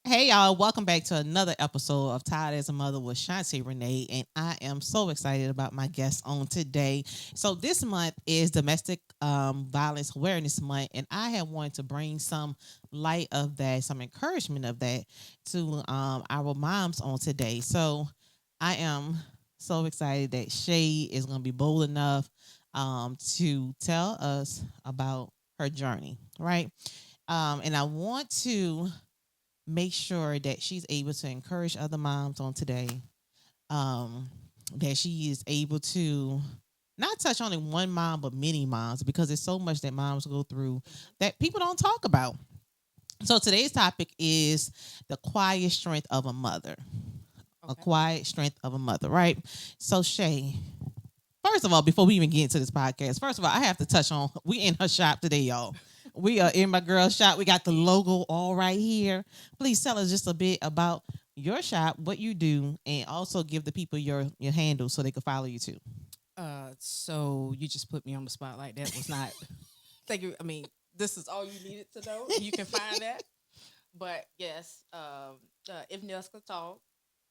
Hey y'all, welcome back to another episode of Tired as a Mother with Shanté Renee, and I am so excited about my guest on today. So this month is Domestic Violence Awareness Month, and I have wanted to bring some light of that, some encouragement of that to our moms on today. So I am so excited that Shay is going to be bold enough to tell us about her journey, right? And I want to make sure that she's able to encourage other moms on today. Um, that she is able to not touch only one mom, but many moms, because there's so much that moms go through that people don't talk about. So today's topic is the quiet strength of a mother. A Okay. quiet strength of a mother, right? So Shay, first of all, before we even get into this podcast, first of all, I have to touch on we in her shop today, y'all. We are in my girl's shop. We got the logo all right here. Please tell us just a bit about your shop, what you do, and also give the people your handle so they can follow you too. So you just put me on the spot like that was not. Thank you. I mean, this is all you needed to know. You can find that. But yes, if Nails could talk,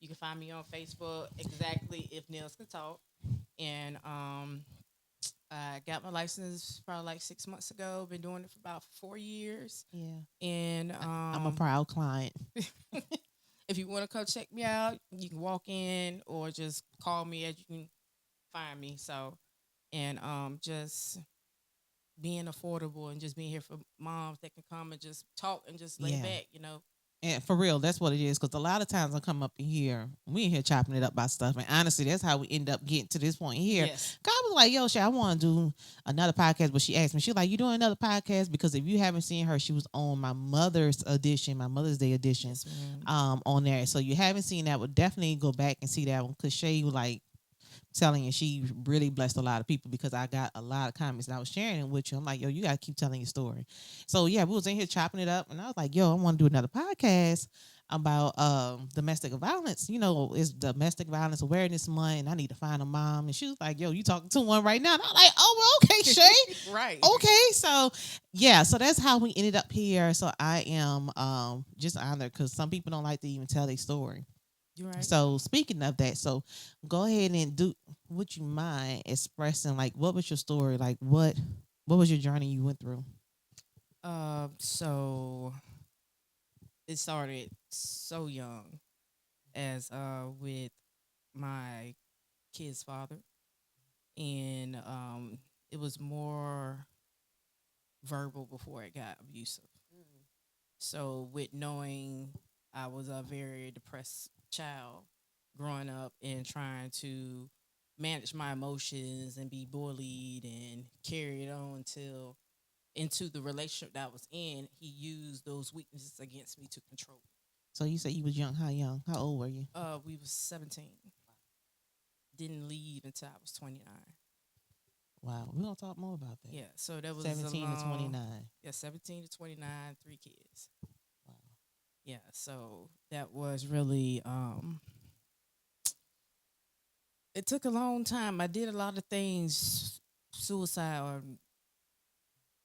you can find me on Facebook. Exactly, if Nails could talk, and I got my license probably like 6 months ago. Been doing it for about 4 years, Yeah. and I'm a proud client. if you want to come check me out, you can walk in or just call me as you can find me. So and just being affordable and just being here for moms that can come and just talk and just lay Yeah. back. And for real, that's what it is. Because a lot of times I come up in here, we in here chopping it up by stuff. And honestly, that's how we end up getting to this point here. Yes. God was like, yo, Shay, I want to do another podcast. But she asked me, she like, you doing another podcast? Because if you haven't seen her, she was on my mother's edition, my Mother's Day edition Yes, ma'am. on there. So you haven't seen that, would definitely go back and see that one. Because Shay was like, telling you she really blessed a lot of people because I got a lot of comments and I was sharing it with you. I'm like, yo, you gotta keep telling your story. So yeah, we was in here chopping it up and I was like, yo, I want to do another podcast about domestic violence. You know, it's domestic violence awareness month and I need to find a mom. And she was like, yo, you talking to one right now? And I'm like, oh well, okay, Shay. Right. Okay, so yeah, so that's how we ended up here. So I am just honored because some people don't like to even tell their story. You're right. So speaking of that, so go ahead and do. Would you mind expressing like what was your story? Like what was your journey you went through? So it started so young as with my kid's father, and it was more verbal before it got abusive. So with knowing I was a very depressed child growing up and trying to manage my emotions and be bullied and carry it on till into the relationship that I was in, he used those weaknesses against me to control me. So you said you was young. How young? How old were you? We was 17. Didn't leave until I was 29. Wow, we're gonna talk more about that. Yeah, so that was a 17 to long 29. yeah, 17 to 29, 3 kids. Wow. Yeah, so that was really it took a long time. I did a lot of things, suicide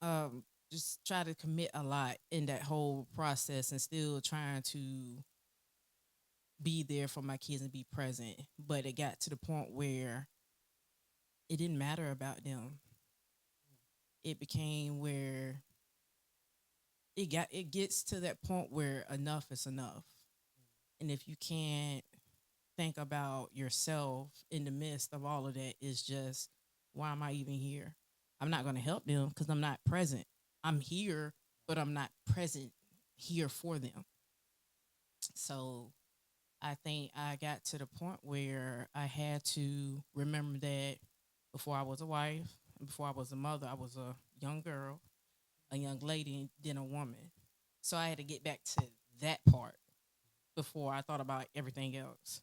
or just try to commit a lot in that whole process and still trying to be there for my kids and be present. But it got to the point where it didn't matter about them. It became where it gets to that point where enough is enough. And if you can't think about yourself in the midst of all of that, it's just why am I even here? I'm not going to help them because I'm not present. I'm here, but I'm not present here for them. So I think I got to the point where I had to remember that before I was a wife, before I was a mother, I was a young girl, a young lady, then a woman. So I had to get back to that part before I thought about everything else.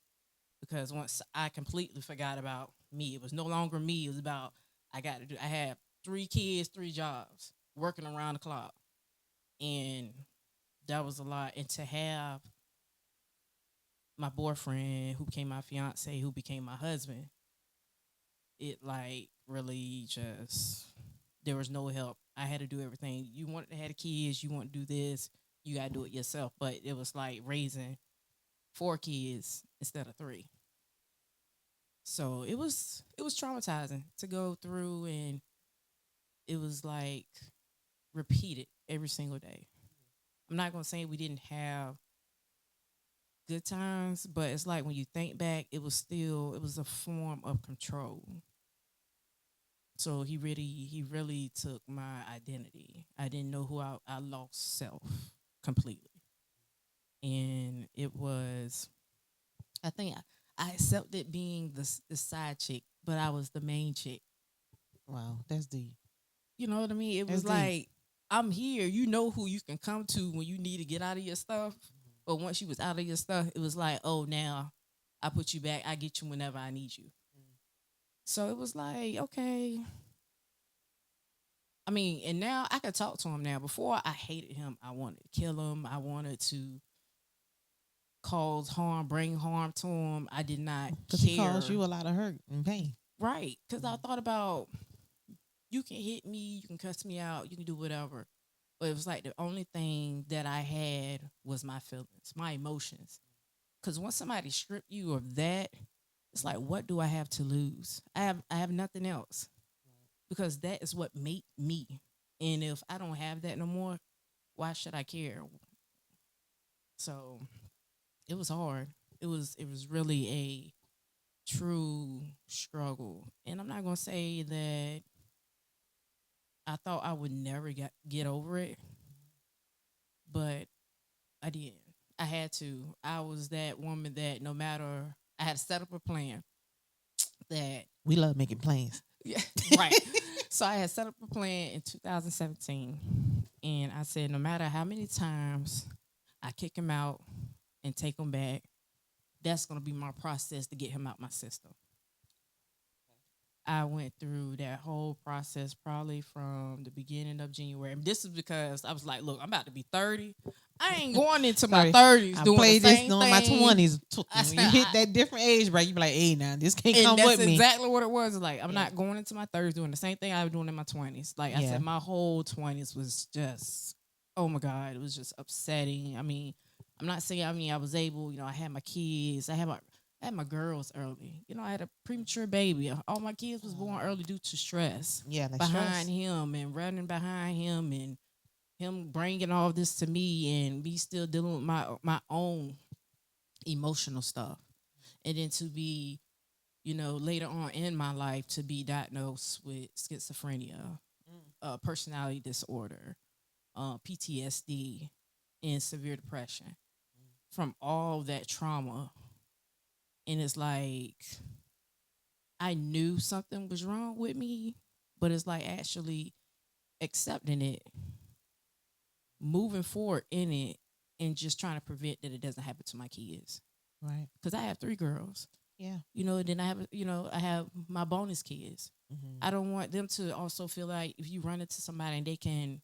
Because once I completely forgot about me, it was no longer me. It was about I got to do. I had 3 kids, 3 jobs, working around the clock, and that was a lot. And to have my boyfriend, who became my fiance, who became my husband, it like really just there was no help. I had to do everything. You wanted to have the kids, you want to do this. you gotta do it yourself. But it was like raising 4 kids instead of 3. So it was traumatizing to go through, and it was like repeated every single day. I'm not gonna say we didn't have good times, but it's like when you think back, it was a form of control. So he really took my identity. I didn't know who I lost self completely. And it was, I think I accepted being the side chick, but I was the main chick. Wow, that's deep. You know what I mean? It That's was deep. like, I'm here. You know who you can come to when you need to get out of your stuff. But once you was out of your stuff, it was like, oh, now I put you back. I get you whenever I need you. So it was like, okay. I mean, and now I could talk to him now. Before I hated him. I wanted to kill him. I wanted to cause harm, bring harm to him. I did not Because he care. caused you a lot of hurt and pain. Right. Because I thought about, you can hit me, you can cuss me out, you can do whatever. But it was like the only thing that I had was my feelings, my emotions. Because once somebody strip you of that, it's like, what do I have to lose? I have nothing else, because that is what made me. And if I don't have that no more, why should I care? So it was hard. It was really a true struggle. And I'm not gonna say that I thought I would never get over it, but I did. I had to. I was that woman that no matter, I had to set up a plan that, We love making plans. yeah, right. So I had set up a plan in 2017, and I said no matter how many times I kick him out and take him back, that's gonna be my process to get him out my system. I went through that whole process probably from the beginning of January. And this is because I was like, look, I'm about to be 30. I ain't going into my Sorry, 30s I doing the played this same during thing. my 20s. I When said, you hit that different age, right? You be like, hey, now this can't and come that's with me. exactly what it was. Like, I'm Yeah. not going into my 30s doing the same thing I was doing in my 20s. Like I Yeah. said, my whole 20s was just, oh my God, it was just upsetting. I mean, I'm not saying, I mean, I was able, I had my kids, I had my girls early. I had a premature baby. All my kids was born early due to stress Yeah, that's behind stress. him and running behind him, and him bringing all this to me, and me still dealing with my own emotional stuff. And then to be, later on in my life, to be diagnosed with schizophrenia, personality disorder, PTSD, and severe depression from all that trauma. And it's like, I knew something was wrong with me, but it's like actually accepting it, moving forward in it, and just trying to prevent that it doesn't happen to my kids. Right. Because I have 3 girls. Yeah. Then I have my bonus kids. Mm-hmm. I don't want them to also feel like if you run into somebody and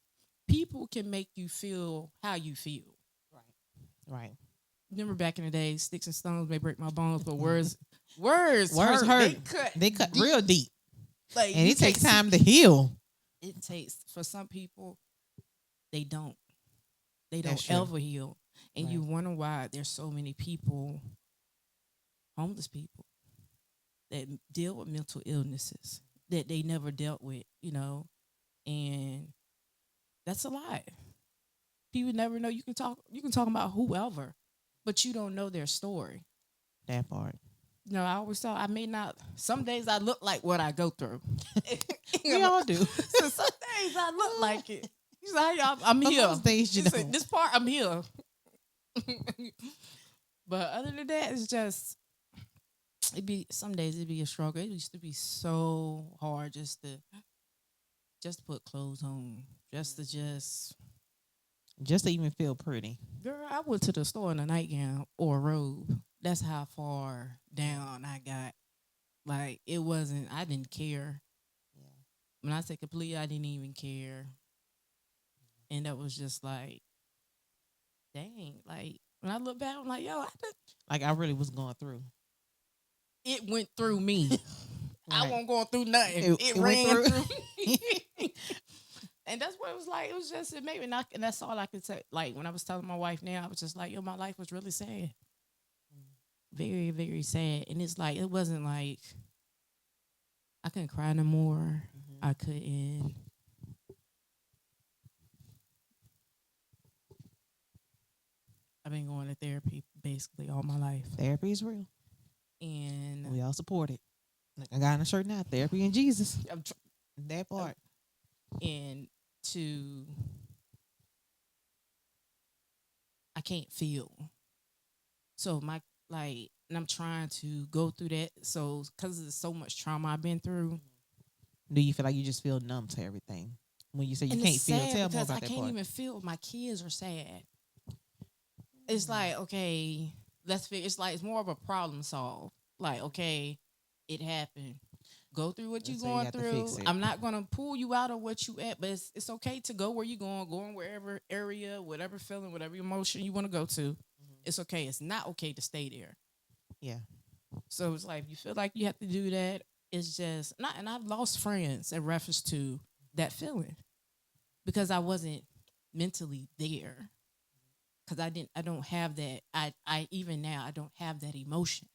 people can make you feel how you feel. Right. Remember back in the day, sticks and stones may break my bones, but words hurt. hurt. They cut deep. real deep. Like, And you it takes can't time to heal. It takes, for some people, they don't. They That's don't true. ever heal. And Right. you wonder why there's so many people, homeless people, that deal with mental illnesses that they never dealt with. And that's a lot. People never know. You can talk about whoever, but you don't know their story. That part. I always thought I may not. Some days I look like what I go through. We all do. So some days I look like it. You say, I'm But here. most days you She said, don't. this part, I'm here. But other than that, it's just, some days it'd be a struggle. It used to be so hard just to put clothes on, Just to even feel pretty. girl, I went to the store in a nightgown or a robe. That's how far down I got. Like, it wasn't, I didn't care. Yeah. When I say complete, I didn't even care. And that was just like, dang. Like, when I look back, I'm like, yo, Like I really was going through. it went through me. I Right. wasn't going through nothing. It It went ran through. through me. And that's what it was like. It was just it made me not, and that's all I could say. Like when I was telling my wife now, I was just like, yo, my life was really sad, very very sad. And it's like it wasn't like I couldn't cry no more. I couldn't. I've been going to therapy basically all my life, Therapy is real. and We all support it. Like I got on a shirt now. Therapy and Jesus. I'm That part. and to I can't feel. So my like, and I'm trying to go through that. So because there's so much trauma I've been through, Do you feel like you just feel numb to everything when you say you and can't it's feel? sad Tell more because about I that can't part. even feel. My kids are sad. It's like okay, let's figure. It's like it's more of a problem solve. Like okay, it happened. Go through what you're So you going got to fix through. it. I'm not gonna pull you out of what you at, but it's okay to go where you're going wherever area, whatever feeling, whatever emotion you want to go to. It's okay. It's not okay to stay there. Yeah. So it's like you feel like you have to do that. It's just not, and I've lost friends in reference to that feeling because I wasn't mentally there. Because I don't have that. I even now I don't have that emotion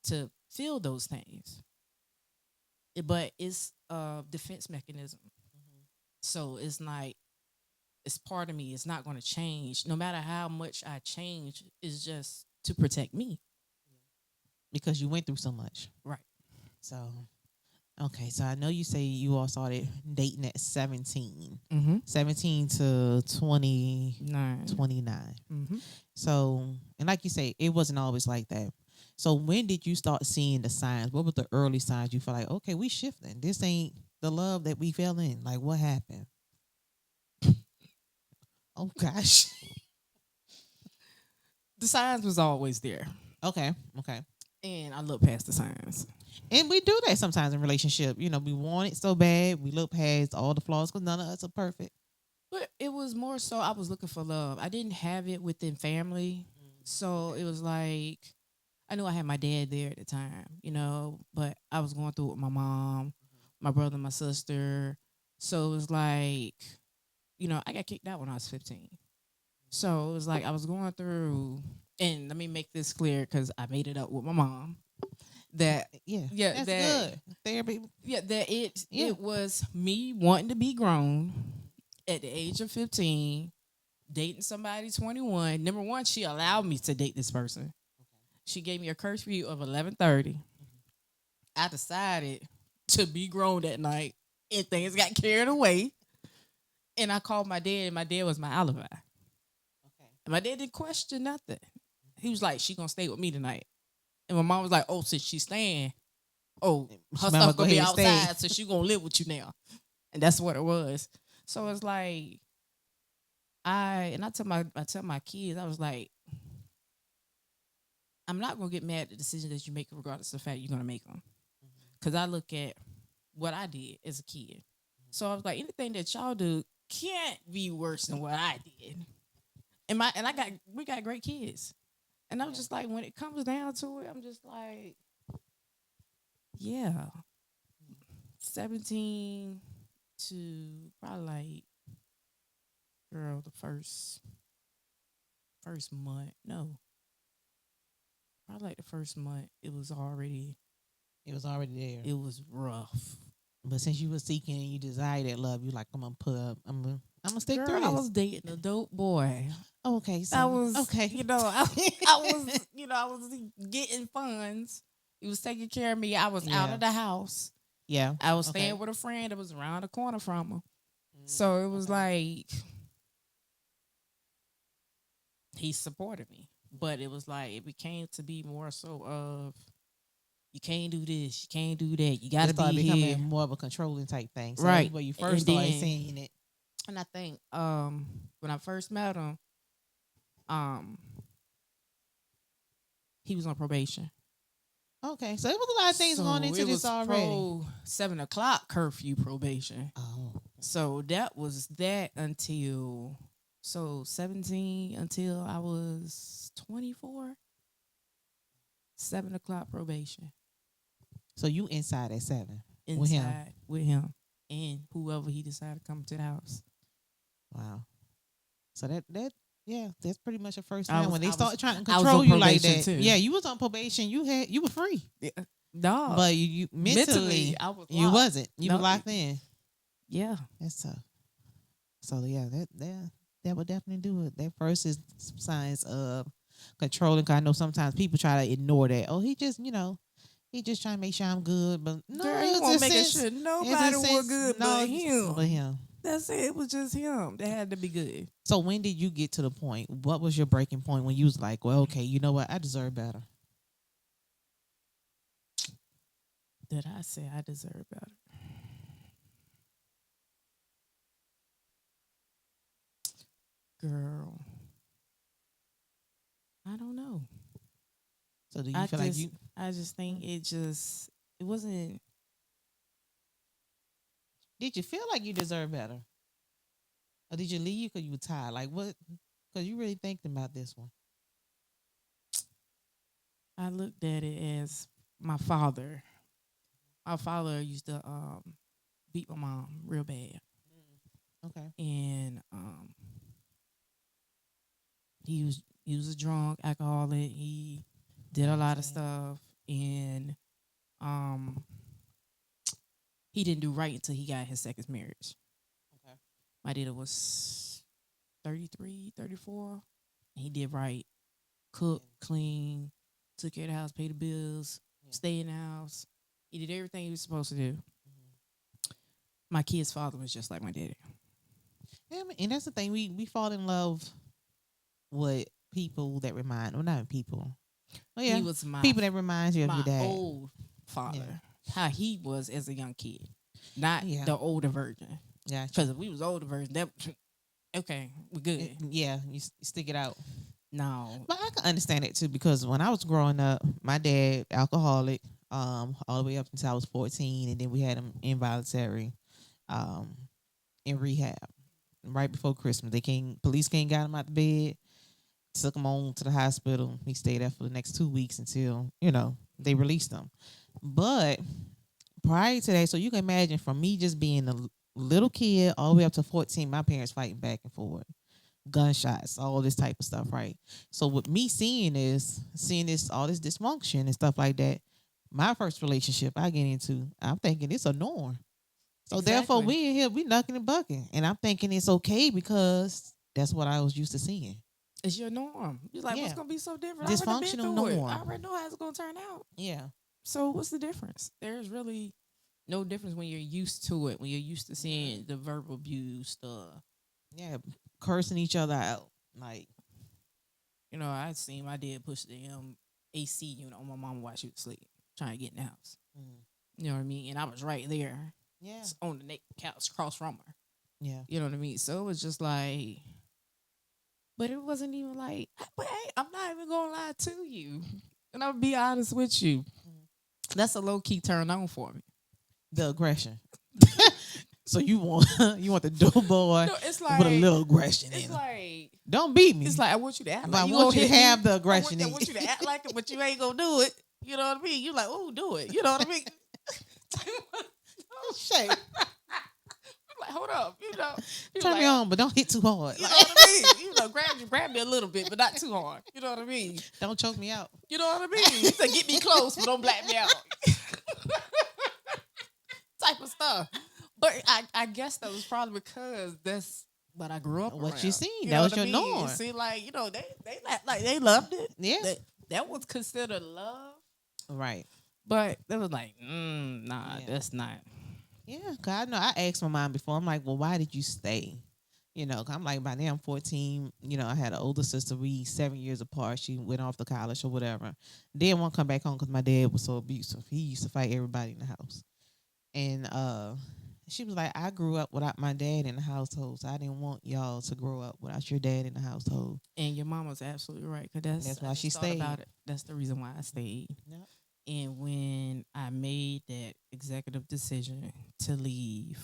to feel those things. But it's a defense mechanism. So it's like it's part of me. It's not going to change, no matter how much I change. It's just to protect me, Because you went through so much. right? So, okay. So I know you say you all started dating at 17. Mm-hmm. 17 to 20, 29. Mm-hmm. So, and like you say, it wasn't always like that. So when did you start seeing the signs? What were the early signs you feel like, okay, we shifting. This ain't the love that we fell in. Like what happened? Oh gosh. The signs was always there, Okay. Okay. and I look past the signs. And we do that sometimes in relationship. You know, we want it so bad, we look past all the flaws because none of us are perfect. But it was more so I was looking for love. I didn't have it within family, so it was like I knew I had my dad there at the time, but I was going through it with my mom, my brother, my sister. So it was like, I got kicked out when I was 15. So it was like I was going through, and let me make this clear because I made it up with my mom that Yeah, that's good. Therapy. that Yeah. it was me wanting to be grown at the age of 15, dating somebody 21. Number one, she allowed me to date this person. She gave me a curfew of 11:30. I decided to be grown that night, and things got carried away. And I called my dad, and my dad was my alibi. And my dad didn't question nothing. He was like, "She gonna stay with me tonight." And my mom was like, "Oh, since she's staying, her Mama, stuff go gonna be ahead and stay." outside, so she gonna live with you now." And that's what it was. So it's like I tell my kids, I was like, I'm not gonna get mad at the decision that you make, regardless of the fact you're gonna make them, because I look at what I did as a kid. So I was like, anything that y'all do can't be worse than what I did. We got great kids, and I was just like, when it comes down to it, I'm just like, yeah, 17 to probably like, girl, the first month, no, probably like the first month, it was already there. it was rough. But since you were seeking and you desired that love, you like, I'm gonna put up. I'm gonna stick Girl, through this. I was dating a dope boy. Okay, so I was okay. I was getting funds. He was taking care of me. I was out Yeah. of the house. Yeah. I was Okay. staying with a friend that was around the corner from her. So it was like he supported me. But it was like it became to be more so of you can't do this, you can't do that, you gotta It started be becoming here. more of a controlling type thing. So Right. that's where you And first started then- seeing it. And I think when I first met him, um he was on probation. Okay, so there was a lot of things So going into it this was already. 7:00 curfew probation. Oh, So that was that until 17 until I was 24. 7:00 probation so you inside at 7 inside with him. with him. and whoever he decided to come to the house. Wow. So yeah, that's pretty much the first I time was when they I was start trying to I was control on you like probation that. too. Yeah, you was on probation. You were free, Yeah. Dog. but you mentally I was you locked. wasn't. You were No, locked in. yeah. That's tough. So yeah, that would definitely do it. That first is signs of controlling. 'Cause I know sometimes people try to ignore that. Oh, he just trying to make sure I'm good. But no, Girl, he it's won't a make sense. sure It's a nobody was sense. good No, but him. but him. That's it. It was just him that had to be good. So when did you get to the point? What was your breaking point when you was like, well, okay, you know what? I deserve better. Did I say I deserve better? Girl, I don't know. So do you I feel like just you I just think it wasn't. did you feel like you deserve better? Or did you leave because you were tired? Like what? Because you really thinking about this one. I looked at it as my father. My father used to beat my mom real bad, Okay. and he was a drunk alcoholic. He did a lot of Same. stuff, and um he didn't do right until he got his second marriage. Okay. My dad was 33, 34. And he did right. Cook, clean, took care of the house, paid the bills, Yeah. stay in the house. He did everything he was supposed to do. Mhm. My kid's father was just like my daddy. Yeah, I mean, and that's the thing. We fall in love with people that remind, well, not people. Oh yeah, He was people that reminds you of your my dad. old father. How he was as a young kid. Not Yeah. the older version. Yeah. Because if we was older version, that okay, we're good. Yeah, you stick it out. No. But I can understand it too because when I was growing up, my dad alcoholic, all the way up until I was 14, and then we had him involuntary, um, in rehab right before Christmas. Police came got him out the bed, took him on to the hospital. He stayed there for the next 2 weeks until they released him. But prior to that, so you can imagine from me just being a little kid all the way up to 14, my parents fighting back and forth, gunshots, all this type of stuff, right? So with me seeing this, all this dysfunction and stuff like that, my first relationship I get into, I'm thinking it's a norm. So therefore, Exactly. we in here, we knucking and bucking, and I'm thinking it's okay because that's what I was used to seeing. It's your norm. You're like, what's Yeah, gonna be so different? I already been dysfunctional through it. I norm. already know how it's gonna turn out. Yeah, So what's the difference? There's really no difference when you're used to it, when you're used to seeing the verbal abuse, yeah, cursing each other out, like I seen my dad push the AC unit on my mom while she was asleep, trying to get in the house. mm, You know what I mean? And I was right there yeah, on the couch across from her. yeah, You know what I mean? So it was just like, but it wasn't even like, but hey, I'm not even gonna lie to you. And I'll be honest with you. Mhm. That's a low key turn on for me. the aggression. So you want you want the dope boy No, it's with a like little aggression in it's him. like Don't beat me. it's like I want you to act But like I you want gonna you to hit me. have the I aggression I in want you. you to act like it, but you ain't gonna do it. You know what I mean? You like, oh, do it. You know what I mean? Shay, I'm like, hold up. You turn like, me on, but don't hit too hard. you know what I mean? Grab me a little bit, but not too hard. You know what I mean? Don't choke me out. You know what I mean? You say get me close, but don't black me out. Type of stuff. But I guess that was probably because that's what I grew up What around. you seen, You that know was what I your mean? norm. See, like they loved it. Yeah. That was considered love. Right. But they was like, nah, Yeah. that's not. Yeah, cause I know I asked my mom before. I'm like, well, why did you stay? 'Cause I'm like, by now I'm 14. I had an older sister. We 7 years apart. She went off to college or whatever. Didn't want to come back home because my dad was so abusive. He used to fight everybody in the house. And she was like, I grew up without my dad in the household, so I didn't want y'all to grow up without your dad in the household. And your mom was absolutely right. Because That's I why just she thought stayed. about it. That's the reason why I stayed. Yep. And when I made that executive decision to leave,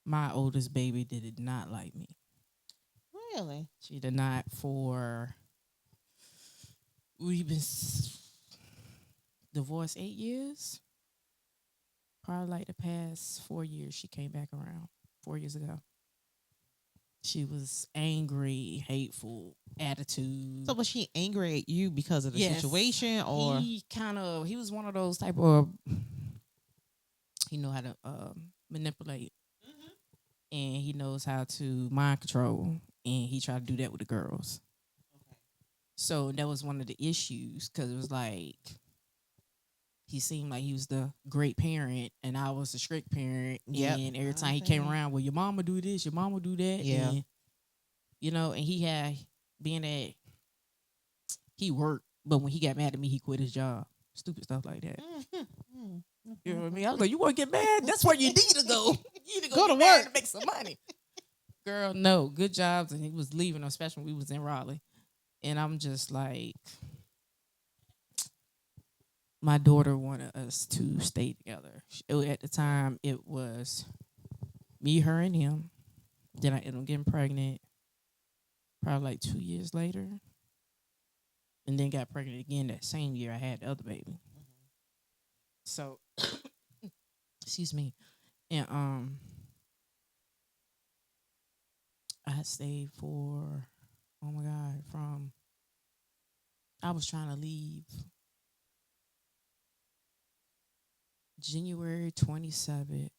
my oldest baby did not like me. Really? She did not we've been divorced 8 years. probably like the past 4 years, she came back around. 4 years ago, she was angry, hateful, So attitude. was she angry at you because of the Yes, situation, or he was one of those type of, he know how to manipulate, Mhm. and he knows how to mind control, and he tried to do that with the girls. Okay. So that was one of the issues because it was like he seemed like he was the great parent and I was the strict parent. Yep, And I every time he came understand. around, well, your mama do this, your mama do that. Yeah. And, and he had, being that he worked, but when he got mad at me, he quit his job. Stupid stuff like that. Mhm. You know what I Mhm. mean? I was like, you want to get mad? That's where you need to go. You need to Go go to get mad work. to make some money. Girl, no, good jobs. And he was leaving, especially when we was in Raleigh. And I'm just like, my daughter wanted us to stay together. At the time, it was me, her, and him. Then I ended up getting pregnant probably like 2 years later. And then got pregnant again that same year I had the other baby. So, excuse me. And I stayed for, oh my God, I was trying to leave January 27th,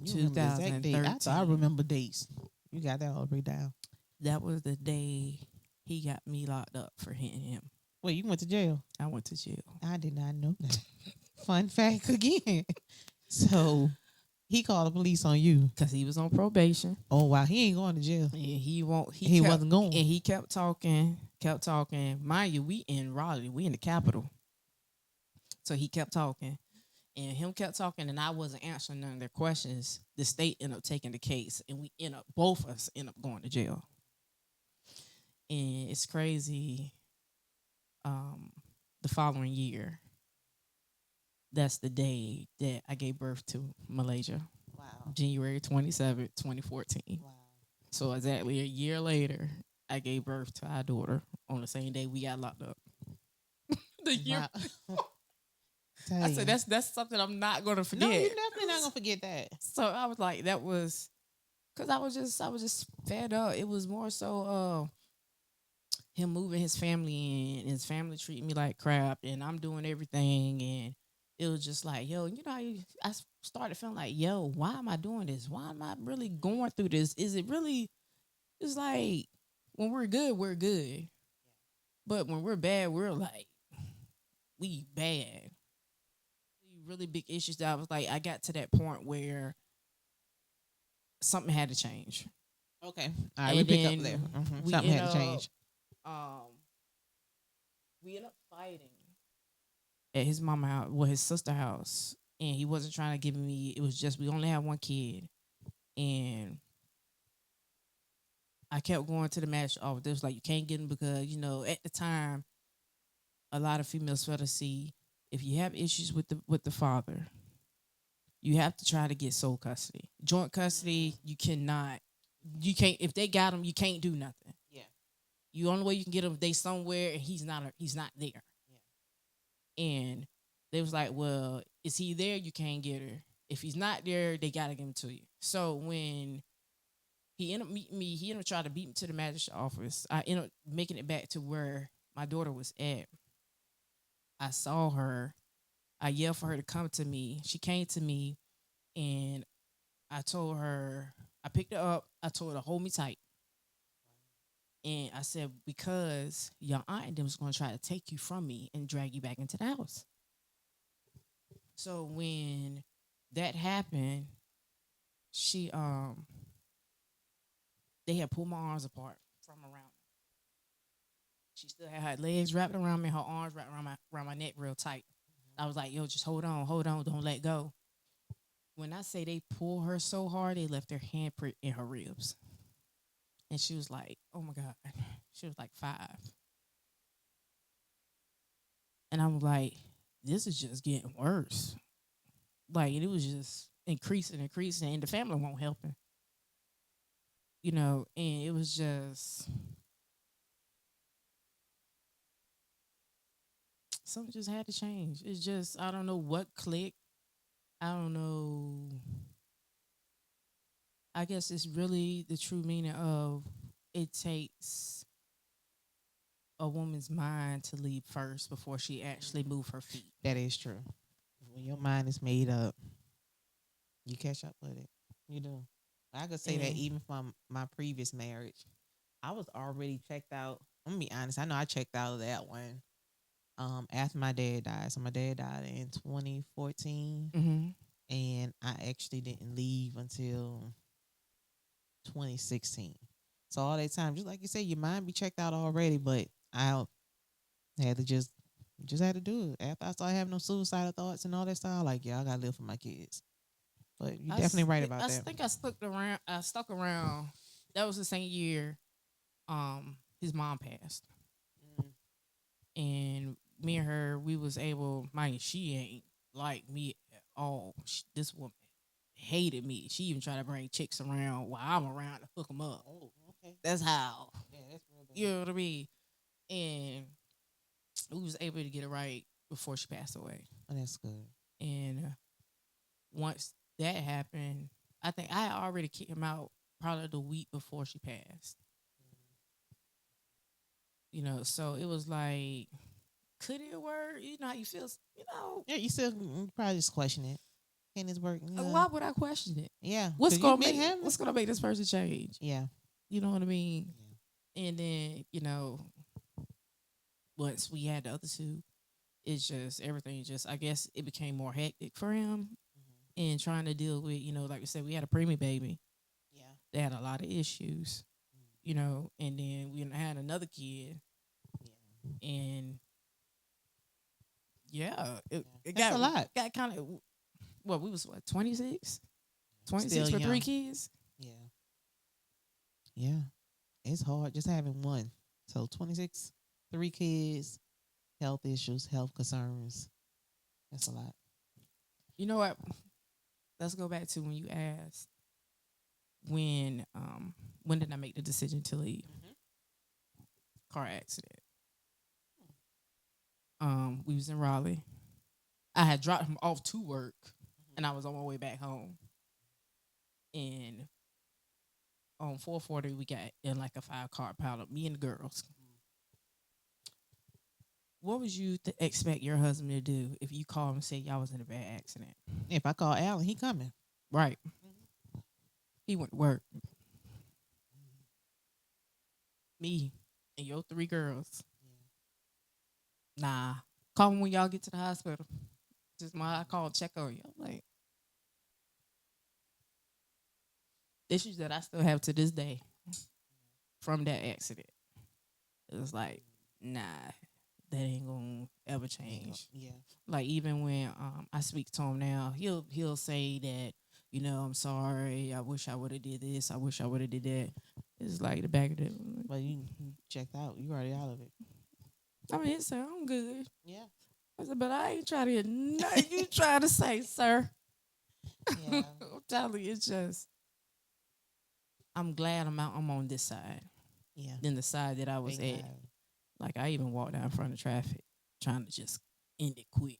You remember the exact date? I thought I 2013. remember dates. You got that all the way down. That was the day he got me locked up for hitting him. Wait, you went to jail? I went to jail. I did not know that. Fun fact again. So he called the police on you. Because he was on probation. Oh wow, he ain't going to jail. And he won't. He wasn't going. And he kept talking, kept talking. Mind you, we in Raleigh, we in the capital. So he kept talking, and him kept talking, and I wasn't answering none of their questions. The state ended up taking the case, and both of us end up going to jail. And it's crazy. The following year, that's the day that I gave birth to Malaysia. Wow. January 27th, 2014. Wow. So exactly a year later, I gave birth to our daughter on the same day we got locked up. The year. Wow. I said that's something I'm not gonna forget. No, you're definitely not gonna forget that. So I was like, that was because I was just fed up. It was more so him moving his family in, his family treating me like crap, and I'm doing everything, and it was just like, yo, I started feeling like, yo, why am I doing this? Why am I really going through this? Is it really? It's like when we're good, we're good, but when we're bad, we're like, we bad. Really big issues that I was like, I got to that point where something had to change. Okay. All right, And we pick up then there. we Something end had to change. um, we ended up fighting at his mama house, well, his sister house, and he wasn't trying to give me. It was just we only had one kid, and I kept going to the magistrate office. They was like, you can't get him because at the time, a lot of females felt to see if you have issues with the father, you have to try to get sole custody. Joint custody, you cannot. You can't if they got him, you can't do nothing. Yeah. The only way you can get him if they somewhere and he's not there. Yeah. And they was like, well, is he there? You can't get her. If he's not there, they gotta give him to you. So when he ended up meeting me, he ended up trying to beat me to the magistrate office. I ended up making it back to where my daughter was at. I saw her. I yelled for her to come to me. She came to me, and I told her, I picked her up. I told her to hold me tight. And I said, because your aunt and them was going to try to take you from me and drag you back into the house. So when that happened, they had pulled my arms apart from around me. She still had her legs wrapped around me, her arms wrapped around my neck real tight. I was like, yo, just hold on, don't let go. When I say they pulled her so hard, they left their handprint in her ribs. And she was like, oh my God. She was like 5. And I'm like, this is just getting worse. Like, it was just increasing, and the family won't help him. And it was just, something just had to change. It's just, I don't know what clicked. I don't know. I guess it's really the true meaning of it takes a woman's mind to leave first before she actually move her feet. That is true. When your mind is made up, you catch up with it. You do. I could say that And even from my previous marriage, I was already checked out. I'm gonna be honest. I know I checked out of that one. After my dad died. So my dad died in 2014, mm-hmm. and I actually didn't leave until 2016. So all that time, just like you said, your mind be checked out already, but I had to just had to do it. After I started having no suicidal thoughts and all that stuff, I like, yeah, I gotta live for my kids. But you're definitely right about I that. think I stuck around. I stuck around. That was the same year. His mom passed, Mm. and me and her, we was able. Mind, she ain't like me at all. This woman hated me. She even tried to bring chicks around while I'm around to hook them up. Oh, okay. That's how. Yeah, that's real bad. You know what I mean? And we was able to get it right before she passed away. Oh, that's good. And once that happened, I think I already kicked him out probably the week before she passed. You know, so it was like, could it work? You know how you feel, you know. Yeah, you still probably just question it. Can this work? Yeah. Why would I question it? Yeah. What's 'Cause you gonna been make having what's it. gonna make this person change? Yeah. You know what I mean? Yeah. And then, you know, once we had the other two, it's just everything just I guess it became more hectic for him and trying to deal with, you know, like I said, we had a preemie baby. Yeah. They had a lot of issues, you know, and then we had another kid Yeah. and yeah, it That's a lot. got kind of well, we was what, 26? 26 Still for 3 young. kids? Yeah. Yeah. It's hard just having one. So 26, 3 kids, health issues, health concerns. That's a lot. You know what? Let's go back to when you asked when did I make the decision to leave? Car accident. We was in Raleigh. I had dropped him off to work and I was on my way back home. And on 440 we got in like a 5-car pileup, me and the girls. What would you expect your husband to do if you call him and say y'all was in a bad accident? If I call Alan, he coming. Right. He went to work. Me and your 3 girls. Nah. Call him when y'all get to the hospital. Just I call check on you. I'm like, issues that I still have to this day from that accident. It was like, nah, that ain't gonna ever change. Yeah. Like even when I speak to him now, he'll say that, you know, I'm sorry, I wish I would have did this, I wish I would have did that. It's like the back of the But you checked out. You already out of it. I mean, sir, I'm good. Yeah. I said, but I ain't trying to hear nothing you trying to say, sir. Yeah. I'm telling you, it's just I'm glad I'm on this side Yeah. than the side that I was Thank at. God. Like I even walked down in front of traffic trying to just end it quick.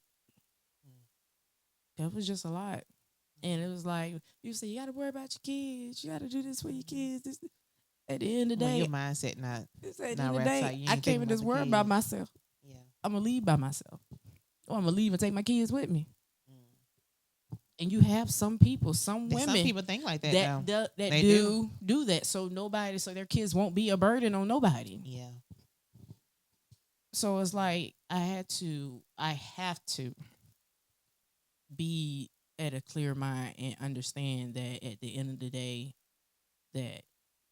That was just a lot. And it was like, you say, you got to worry about your kids. You got to do this for your kids. This. At the end of the When day, your mindset not at the end not of the wrapped day, out, you I ain't can't thinking even about just the worry about kids. myself. Yeah. I'm going to leave by myself. Or I'm going to leave and take my kids with me. And you have some people, some women. Some people think like that that They do that. So so their kids won't be a burden on nobody. Yeah. So it's like I have to be at a clear mind and understand that at the end of the day that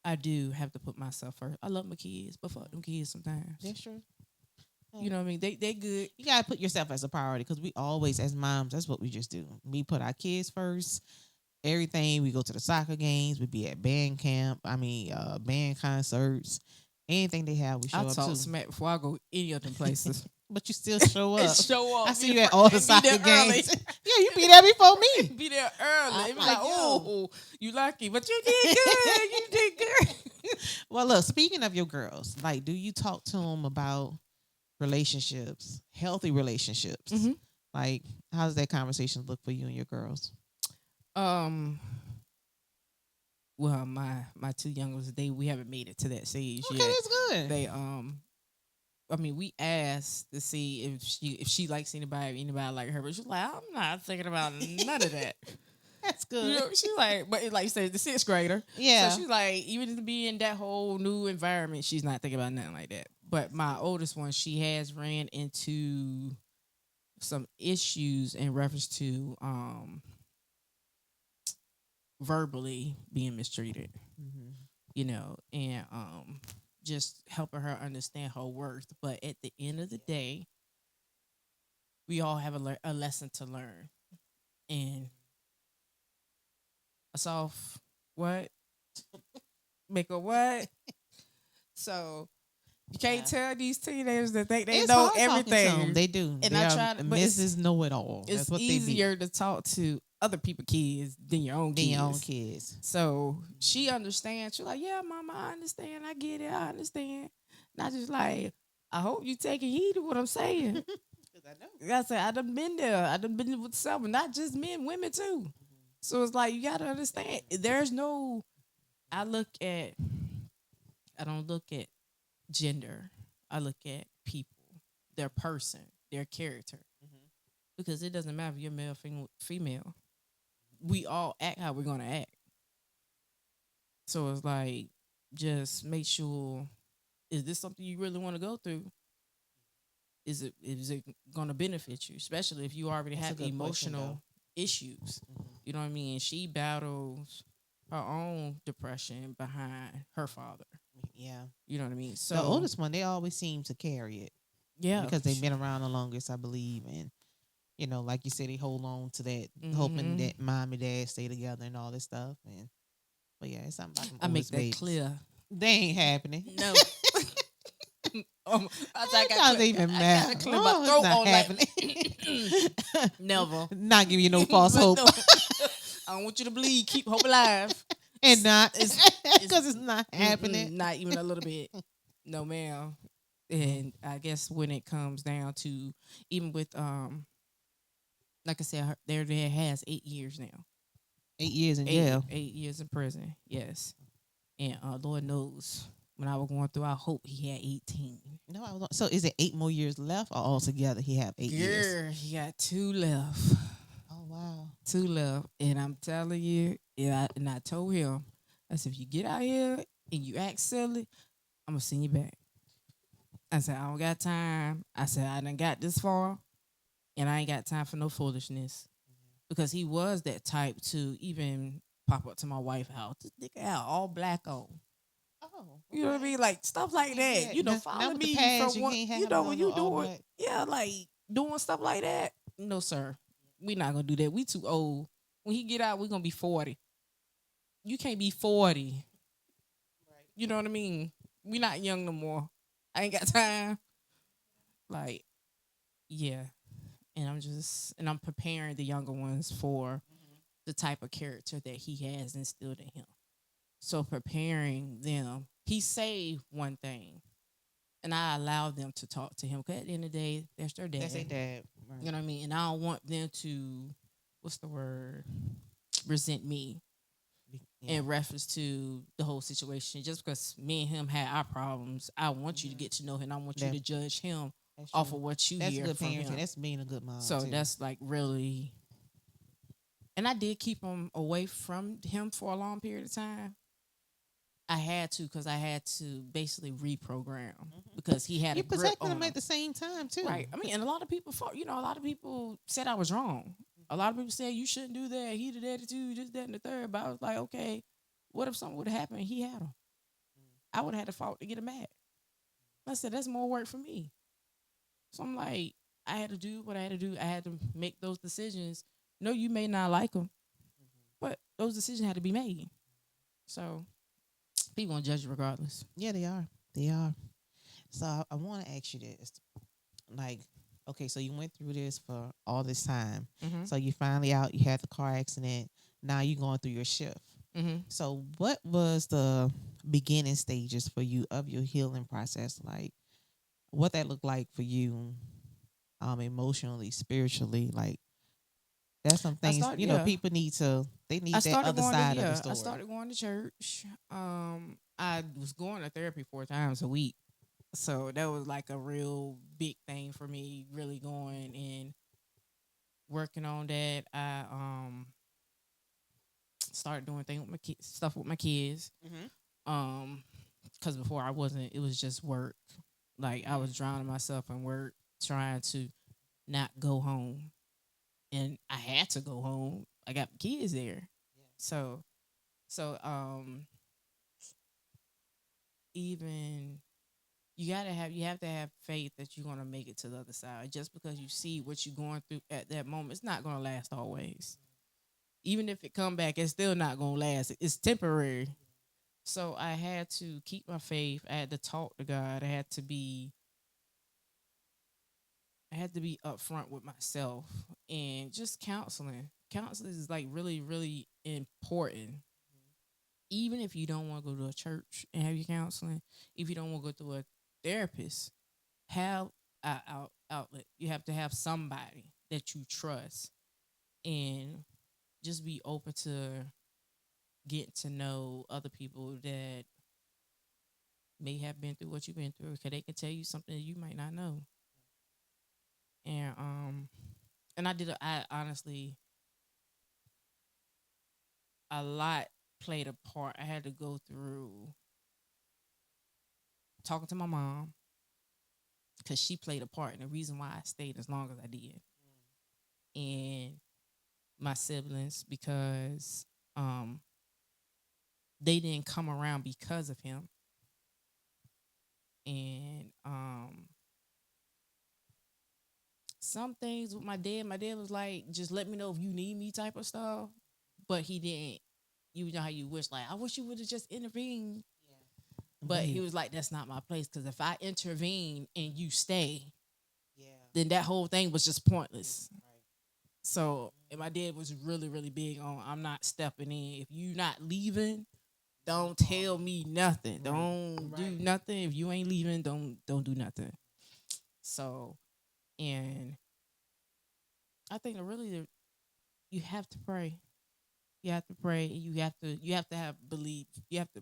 I do have to put myself first. I love my kids, but fuck them kids sometimes. That's true. You know what I mean? They good. You gotta put yourself as a priority because we always, as moms, that's what we just do. We put our kids first. Everything. We go to the soccer games. We be at band camp. Band concerts. Anything they have, we show I up talk to. smack before I go any of them places. But you still show up. Show up. I see you at all the soccer there early. games. Yeah, you be there before me. Be there early. I'm It be like, like, oh, you lucky, but you did good. You did good. Well, look. Speaking of your girls, do you talk to them about relationships, healthy relationships? Mhm. Like, how does that conversation look for you and your girls? Um, well, my two youngest, we haven't made it to that stage Okay, yet. that's good. They I mean, we asked to see if she likes anybody like her, but she's like, I'm not thinking about none of that. That's good. You know, she's like, but like you said, the sixth grader. Yeah. So she's like, even to be in that whole new environment, she's not thinking about nothing like that. But my oldest one, she has ran into some issues in reference to verbally being mistreated. Mm-hmm. You know, and just helping her understand her worth. But at the end of the day, we all have a lesson to learn. And a soft what? Make a what? So you can't tell these teenagers that they It's know hard talking to them. everything. They do. And They I are try to, but Mrs. Know It All. That's it's what they be. easier to talk to other people kids than your own kids. Your own kids. So she understands. She's like, yeah, mama, I understand. I get it. I understand. Not just like, I hope you taking heed of what I'm saying. I know. I said, I done been there. I done been with some, not just men, women too. Mm-hmm. So it's like, you got to understand. There's no, I don't look at gender. I look at people, their person, their character. Mm-hmm. Because it doesn't matter if you're male, female. We all act how we're going to act. So it's like, just make sure, is this something you really want to go through? Is it going to benefit you, especially if you already have emotional issues? Mm-hmm. You know what I mean? She battles her own depression behind her father. Yeah. You know what I mean? So the oldest one, they always seem to carry it. Yeah. Because they've been around the longest, I believe. And, you know, like you said, they hold on to that, mm-hmm. hoping that mom and dad stay together and all this stuff. And but yeah, it's something about them. I make that babies. Clear. They ain't happening. No. I got even mad. I clear my throat all happening. Never. Not give you no false hope. No. I don't want you to bleed. Keep hope alive. And not because it's not happening. Not even a little bit. No, ma'am. And I guess when it comes down to, even with like I said, their dad has 8 years now. 8 years in jail. 8 years in prison. Yes. And Lord knows, when I was going through, I hope he had 18. No, so is it 8 more years left, or altogether he have 8 years? Yeah, he got 2 left. Oh wow, 2 left, and I'm telling you, and I told him, I said, if you get out here and you act silly, I'm gonna send you back. I said, I don't got time. I said, I done got this far, and I ain't got time for no foolishness, because he was that type to even pop up to my wife's house, this nigga out all black on. You know what I mean? Like stuff like that. Yeah, you know, follow me from one. You know when you doing, like doing stuff like that. No, sir, we not gonna do that. We too old. When he get out, we gonna be 40. You can't be 40. Right. You know what I mean? We not young no more. I ain't got time. Like, yeah. And I'm preparing the younger ones for the type of character that he has instilled in him. So preparing them, he say one thing, and I allow them to talk to him. Because at the end of the day, that's their dad. That's their dad. Right. You know what I mean? And I don't want them to, what's the word, resent me in reference to the whole situation. Just because me and him had our problems, I want you to get to know him. I want you to judge him off of what you hear good from parenting. him. That's being a good mom. So too. That's like really, and I did keep him away from him for a long period of time. I had to, because I had to basically reprogram, because he had a grip on him. You protected him at the same time too, right? I mean, and a lot of people said I was wrong. A lot of people said you shouldn't do that. He did that too, just that and the third. But I was like, okay, what if something would have happened and he had him? I would have had to fight to get him back. I said, that's more work for me. So I'm like, I had to do what I had to do. I had to make those decisions. No, you may not like them, but those decisions had to be made. So people gonna judge you regardless. Yeah, they are. They are. So I want to ask you this. Like, okay, so you went through this for all this time. Mm-hmm. So you finally out, you had the car accident. Now you're going through your shift. Mm-hmm. So what was the beginning stages for you of your healing process? Like, what that looked like for you emotionally, spiritually. Like that's some I things, started, yeah. people need to they I need that started other going to side of the yeah. I story. started going to church. I was going to therapy 4 times a week, so that was like a real big thing for me. Really going and working on that. I started doing things with my kids, stuff with my kids. Mm-hmm. Um, because before I wasn't. It was just work. Like I was drowning myself in work, trying to not go home, and I had to go home. I got kids there, so so even you have to have faith that you're gonna make it to the other side. Just because you see what you're going through at that moment, it's not gonna last always. Even if it come back, it's still not gonna last. It's temporary. So I had to keep my faith. I had to talk to God. I had to be upfront with myself and just counseling. Counseling is like really, really important. Even if you don't want to go to a church and have your counseling, if you don't want to go to a therapist, have an outlet. You have to have somebody that you trust and just be open to getting to know other people that may have been through what you've been through, because they can tell you something that you might not know. And and I honestly, a lot played a part. I had to go through talking to my mom because she played a part in the reason why I stayed as long as I did, and my siblings because um they didn't come around because of him, and some things with my dad was like, just let me know if you need me type of stuff, but he didn't. You know how you wish, like, I wish you would have just intervened. But he Right. was like, that's not my place, because if I intervene and you stay, Yeah. then that whole thing was just pointless. Right. So and my dad was really, really big on, I'm not stepping in. If you not leaving, don't tell me nothing. Right. Don't do Right. nothing. If you ain't leaving, don't do nothing. So and I think that really you have to pray. You have to pray. You have to have belief. You have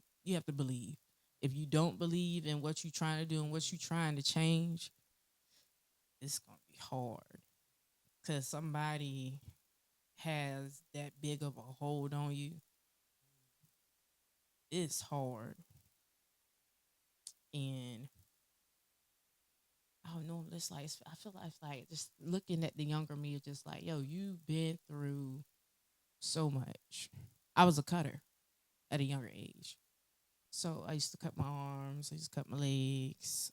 to believe. If you don't believe in what you're trying to do and what you're trying to change, it's gonna be hard. Cause somebody has that big of a hold on you. It's hard. And I don't know, it's like I feel like it's like just looking at the younger me, just like, yo, you've been through so much. I was a cutter at a younger age. So I used to cut my arms, I used to cut my legs,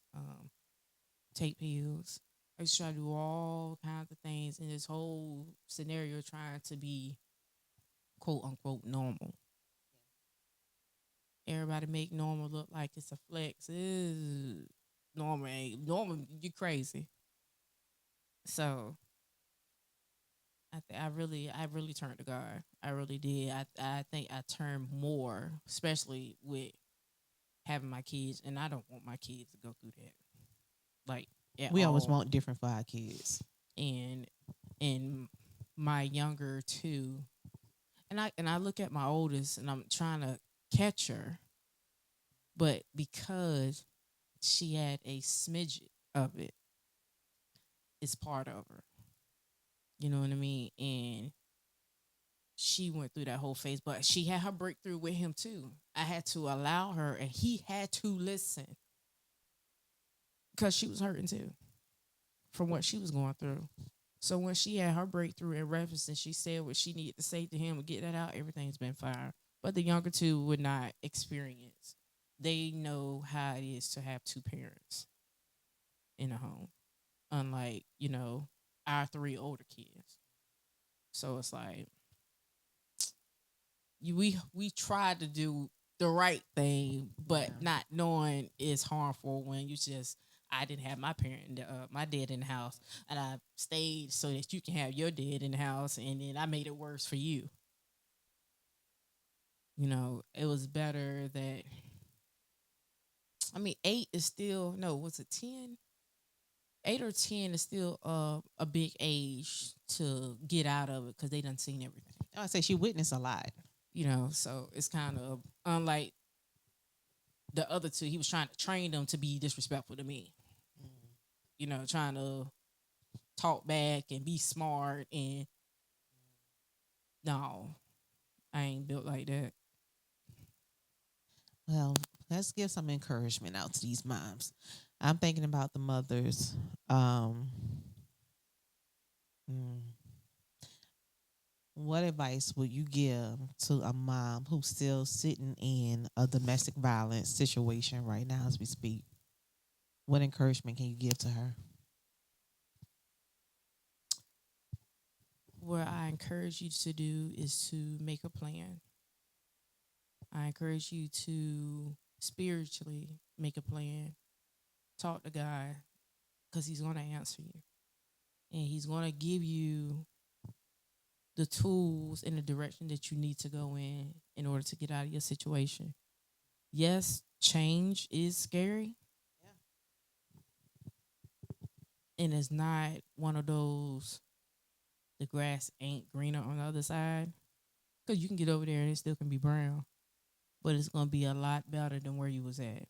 take pills. I used to try to do all kinds of things in this whole scenario, trying to be quote unquote normal. Everybody make normal look like it's a flex. Ew. Normal ain't normal. You crazy. So I really turned to God. I really did. I think I turned more, especially with having my kids, and I don't want my kids to go through that, like, at We always all. want different for our kids. And and my younger two, and I look at my oldest, and I'm trying to catch her, but because she had a smidget of it, it's part of her. You know what I mean? And she went through that whole phase, but she had her breakthrough with him too. I had to allow her, and he had to listen because she was hurting too from what she was going through. So when she had her breakthrough in reference and she said what she needed to say to him and get that out, everything's been fine. But the younger two would not experience. They know how it is to have two parents in a home, unlike, our three older kids. So it's like we tried to do the right thing, but Yeah. not knowing it's harmful when you just. I didn't have my dad in the house, and I stayed so that you can have your dad in the house, and then I made it worse for you. It was better that. I mean, 8 is still no. Was it 10? 8 or 10 is still a big age to get out of it because they done seen everything. I say she witnessed a lot. So it's kind of unlike the other two. He was trying to train them to be disrespectful to me. Trying to talk back and be smart, and no, I ain't built like that. Well, let's give some encouragement out to these moms. I'm thinking about the mothers. Mm, what advice would you give to a mom who's still sitting in a domestic violence situation right now as we speak? What encouragement can you give to her? What I encourage you to do is to make a plan. I encourage you to spiritually make a plan. Talk to God because He's going to answer you. And He's going to give you the tools and the direction that you need to go in order to get out of your situation. Yes, change is scary. And it's not one of those, the grass ain't greener on the other side. Because you can get over there and it still can be brown. But it's going to be a lot better than where you was at.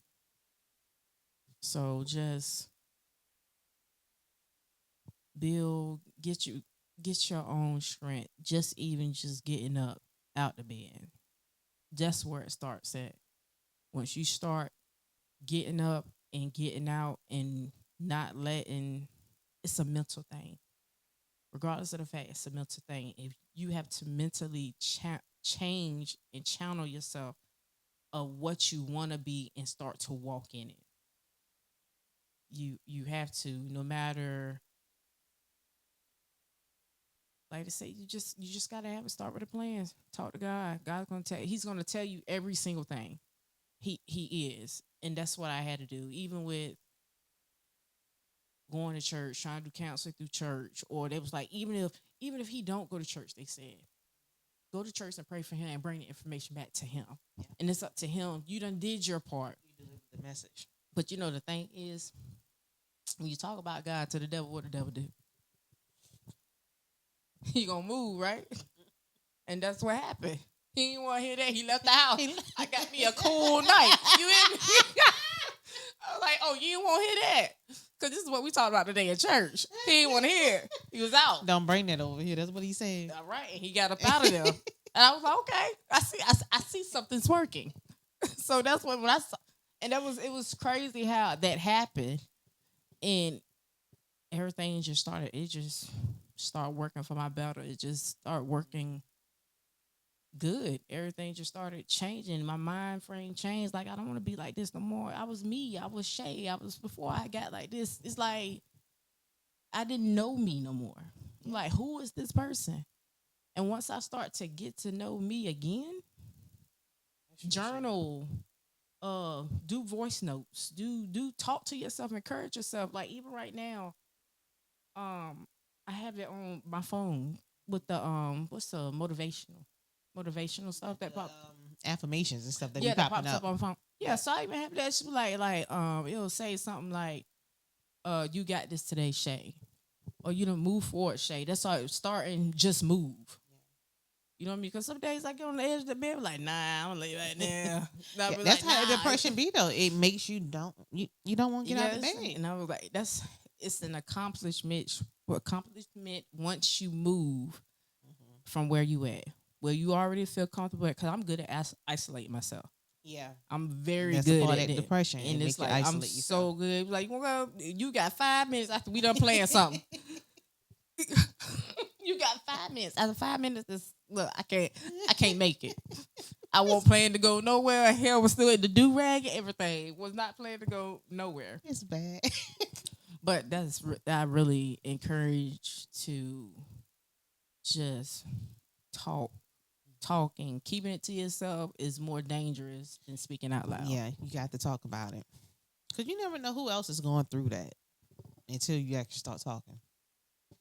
So just get your own strength. Just getting up out the bed. That's where it starts at. Once you start getting up and getting out and not letting, it's a mental thing. Regardless of the fact it's a mental thing, if you have to mentally change and channel yourself of what you want to be and start to walk in it. You have to, no matter, like I say, you just gotta have it. Start with the plans. Talk to God. God's gonna tell. He's gonna tell you every single thing. He is, and that's what I had to do. Even with going to church, trying to do counseling through church, or they was like, even if he don't go to church, they said, go to church and pray for him and bring the information back to him. Yeah. And it's up to him. You done did your part. You delivered the message. But the thing is, when you talk about God to the devil, what the devil do? He gonna move, right? And that's what happened. He didn't want to hear that. He left the house. I got me a cool night. You hear me? I was like, oh, you didn't want to hear that? Because this is what we talked about today at church. He didn't want to hear it. He was out. Don't bring that over here. That's what he said. All right. And he got up out of there. And I was like, okay. I see something's working. So that's when I saw. And it was crazy how that happened. And everything just started. It just started working for my better. It just started working good. Everything just started changing. My mind frame changed. Like, I don't want to be like this no more. I was me. I was Shey. I was before I got like this. It's like I didn't know me no more. I'm like, who is this person? And once I start to get to know me again, journal, do voice notes, do talk to yourself, encourage yourself. Like, even right now, I have it on my phone with the what's the motivational stuff that pop affirmations and stuff that yeah, be that popping pops up up. on phone. Yeah, so I even have that shit like it'll say something like you got this today, Shey. Or you don't move forward, Shey. That's all. Start and just move. You know what I mean? Because some days I get on the edge of the bed, like, nah, I'm gonna lay right now. Yeah, that's how depression be though. It makes you don't want to get out of bed. And I was like, it's an accomplishment once you move from where you at. Where you already feel comfortable, because I'm good at isolating myself. Yeah, I'm very that's good part at of depression, and it's like I'm yourself. so good. Like, you got 5 minutes after we done playing something. You got 5 minutes. After 5 minutes, look, I can't make it. I won't plan to go nowhere. Hair was still in the do rag and everything. Was not planning to go nowhere. It's bad. But I really encourage to just talking, keeping it to yourself is more dangerous than speaking out loud. Yeah, you got to talk about it, because you never know who else is going through that until you actually start talking.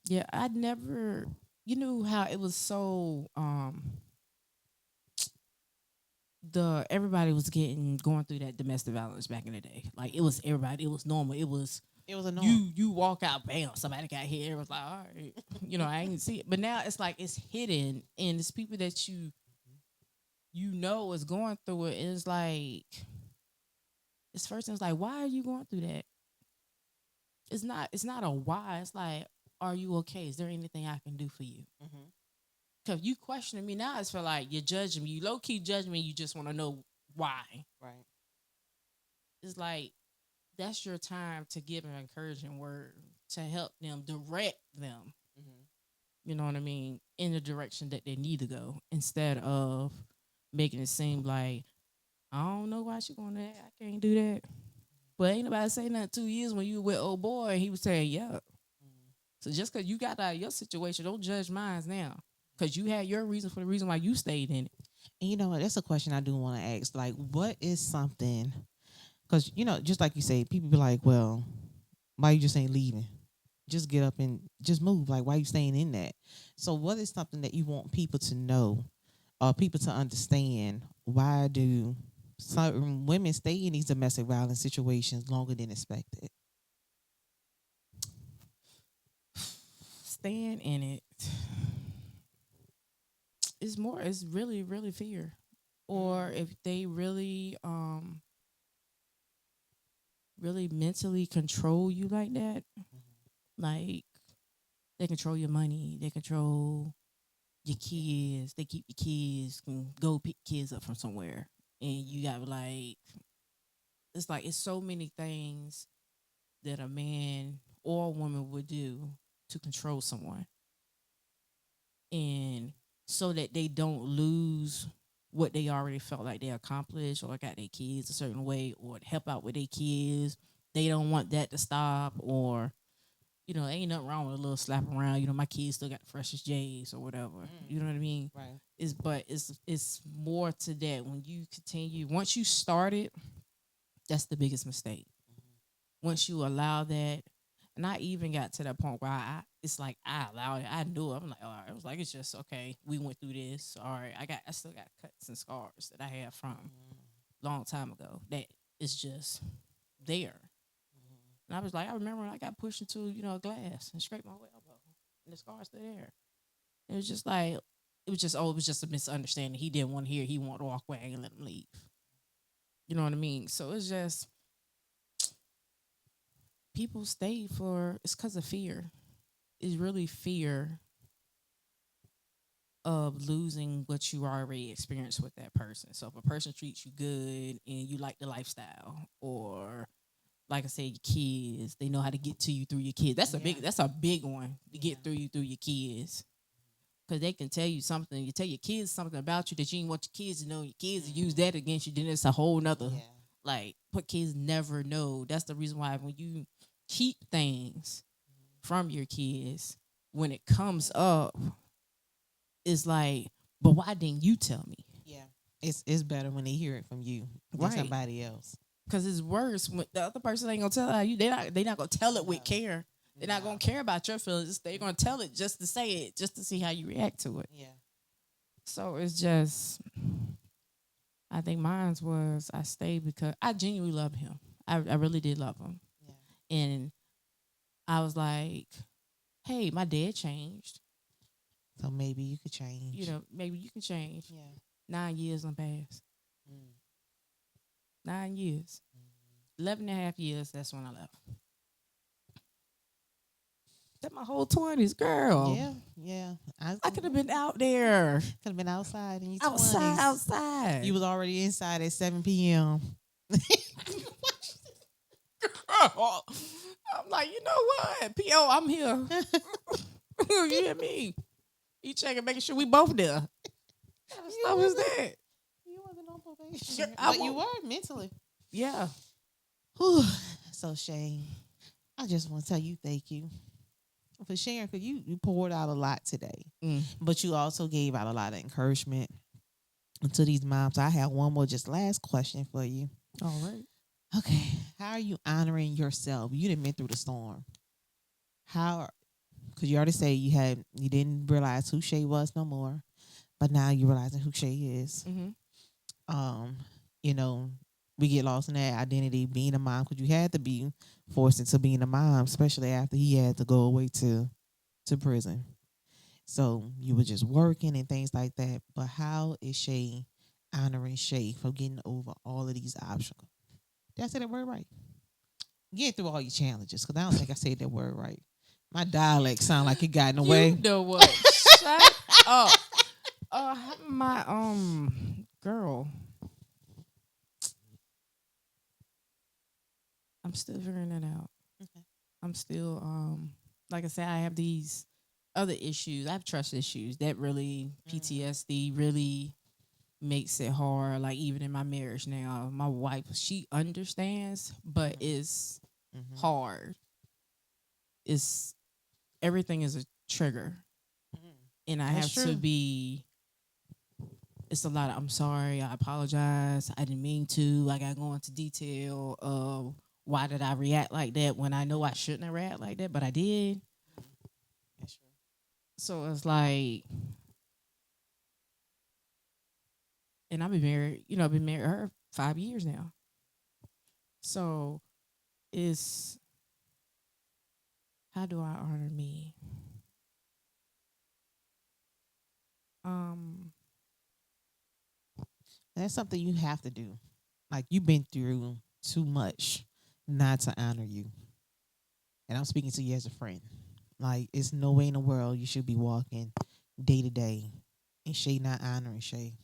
Yeah, I'd never. You knew how it was so. Everybody was going through that domestic violence back in the day. Like, it was everybody. It was normal. It was It was annoying. You walk out, bam, somebody got hit. It was like, all right, I ain't see it. But now it's like it's hidden, and it's people that you know is going through it. And it's like it's first thing. It's like, why are you going through that? It's not a why. It's like, are you okay? Is there anything I can do for you? Mm-hmm. Because you questioning me now, it's for like you're judging me. You low key judging me. You just want to know why. Right. It's like that's your time to give an encouraging word to help them, direct them. Mm-hmm. You know what I mean, in the direction that they need to go, instead of making it seem like I don't know why she going that. I can't do that. But ain't nobody say nothing 2 years when you were with old boy and he was saying, yeah. Mm-hmm. So just because you got out of your situation, don't judge mine now. Because you had your reason for the reason why you stayed in it. And you know what? That's a question I do want to ask. Like, what is something? Because just like you say, people be like, "Well, why you just ain't leaving? Just get up and just move. Like, why you staying in that?" So, what is something that you want people to know, or people to understand? Why do certain women stay in these domestic violence situations longer than expected? Staying in it. It's really, really fear. Or if they really mentally control you like that, like they control your money, they control your kids, they keep your kids, can go pick kids up from somewhere. And you got it's so many things that a man or a woman would do to control someone. And so that they don't lose what they already felt like they accomplished or got their kids a certain way or help out with their kids. They don't want that to stop, or ain't nothing wrong with a little slap around. My kids still got the freshest J's or whatever. You know what I mean? Right. It's more to that. When you continue, once you started, that's the biggest mistake. Once you allow that, and I even got to that point where it's like I allowed it. I knew it. I'm like, all right. I was like, it's just okay. We went through this. All right. I still got cuts and scars that I had from long time ago. That is just there. And I was like, I remember when I got pushed into a glass and scraped my elbow, and the scars still there. It was just like it was just a misunderstanding. He didn't want to hear. He wanted to walk away and let him leave. You know what I mean? So it's just people stay it's because of fear. It's really fear of losing what you already experienced with that person. So if a person treats you good and you like the lifestyle, or like I said, your kids, they know how to get to you through your kids. That's a big one to get through you through your kids. Because they can tell you something. You tell your kids something about you that you didn't want your kids to know. Your kids use that against you. Then it's a whole nother. Yeah. Like, what kids never know. That's the reason why when you keep things from your kids, when it comes up, it's like, but why didn't you tell me? Yeah. It's better when they hear it from you than somebody else. Because it's worse when the other person ain't gonna tell you. They not gonna tell it with care. They're not gonna care about your feelings. They're gonna tell it just to say it, just to see how you react to it. Yeah. So it's just, I think mine was I stayed because I genuinely loved him. I really did love him. Yeah. And I was like, hey, my dad changed. So maybe you could change. Maybe you can change. Yeah. 9 years done passed. 9 years. 11 and a half years, that's when I left. That my whole 20s, girl. Yeah, yeah. I could have been out there. Could have been outside in your 20s. Outside. You was already inside at 7 p.m. Girl, I'm like, you know what? P.O., I'm here. You hear me? You checking, making sure we both there. What kind of stuff is that? You wasn't on probation. But you were mentally. Yeah. Whew. So, Shane, I just want to tell you thank you for sharing, because you poured out a lot today. But you also gave out a lot of encouragement to these moms. I have one more last question for you. All right. Okay. How are you honoring yourself? You didn't been through the storm. Because you already say you didn't realize who Shey was no more, but now you're realizing who Shey is. Mm-hmm. we get lost in that identity being a mom because you had to be forced into being a mom, especially after he had to go away to prison. So you were just working and things like that. But how is Shey honoring Shey for getting over all of these obstacles? Did I say that word right? Getting through all your challenges, because I don't think I said that word right. My dialect sound like it got in the You way. know what? Shut up. My girl. I'm still figuring that out. Okay. I'm still like I said, I have these other issues. I have trust issues that really PTSD really makes it hard. Like even in my marriage now, my wife she understands, but it's Mm-hmm. hard. It's everything is a trigger, and I That's have to true. be. It's a lot of I'm sorry, I apologize, I didn't mean to. Like I go into detail of why did I react like that when I know I shouldn't have react like that, but I did. That's true. So it's like, and I've been married. I've been married to her 5 years now. So it's how do I honor me? Um, That's something you have to do. Like you've been through too much not to honor you. And I'm speaking to you as a friend. Like it's no way in the world you should be walking day to day and Shay not honoring Shay.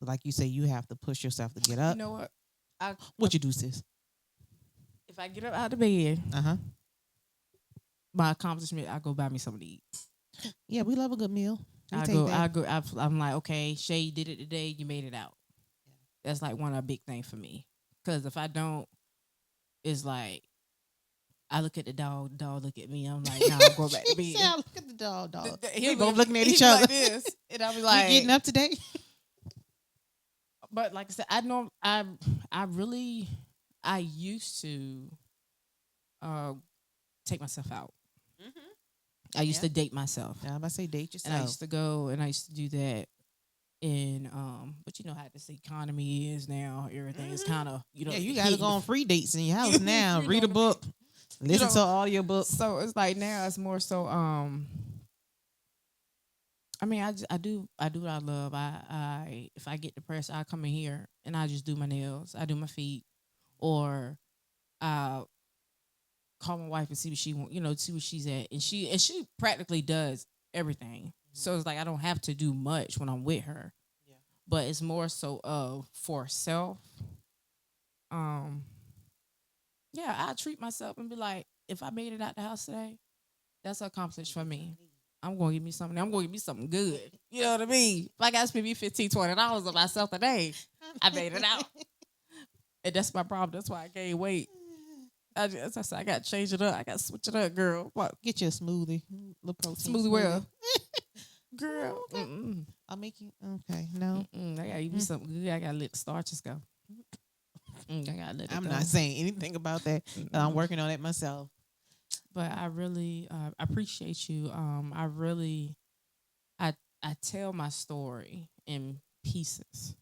Like you say, you have to push yourself to get you up. know what? I What you do, sis? if I get up out of bed, Uh huh. my accomplishment, I go buy me something to eat. Yeah, we love a good meal. We I take go, that. I go. I'm like, okay, Shay did it today. You made it out. That's like one of the big things for me. Because if I don't, it's like I look at the dog look at me. I'm like, nah, I'm going back to bed. Look at the dog. He We both look, looking at he each be other. like this, and I'll be We getting like, up today? but like I said, I know I really I used to uh take myself out. I used Yeah. to date myself, Yeah, I'm about to say date and I yourself. used to go and I used to do that. And but you know how this economy is now. Everything is kind of Yeah, you got to go hitting on free dates in your house now. you know Read a what I mean. book. Listen to know, an audio book. so it's like now it's more so. I mean, I do what I love. I if I get depressed, I come in here and I just do my nails. I do my feet, or I call my wife and see what she want. See what she's at, and she practically does everything. So it's like I don't have to do much when I'm with her, Yeah. but it's more so of for self. Um, yeah, I treat myself and be like, if I made it out the house today, that's accomplished for me. I'm gonna give me something. I'm gonna give me something good. You know what I mean? If I gotta spend me $15, $20 on myself today, I made it out. And that's my problem. That's why I gained weight. I said, I gotta change it up. I gotta switch it up, girl. What Get you a smoothie, little protein smoothie smoothie. well, girl? Okay. I'll make you. Okay, no, I gotta eat me something good. I gotta let the starches go. I gotta let it I'm go. not saying anything about that. I'm working on it myself. But I really appreciate you. I really, I tell my story in pieces,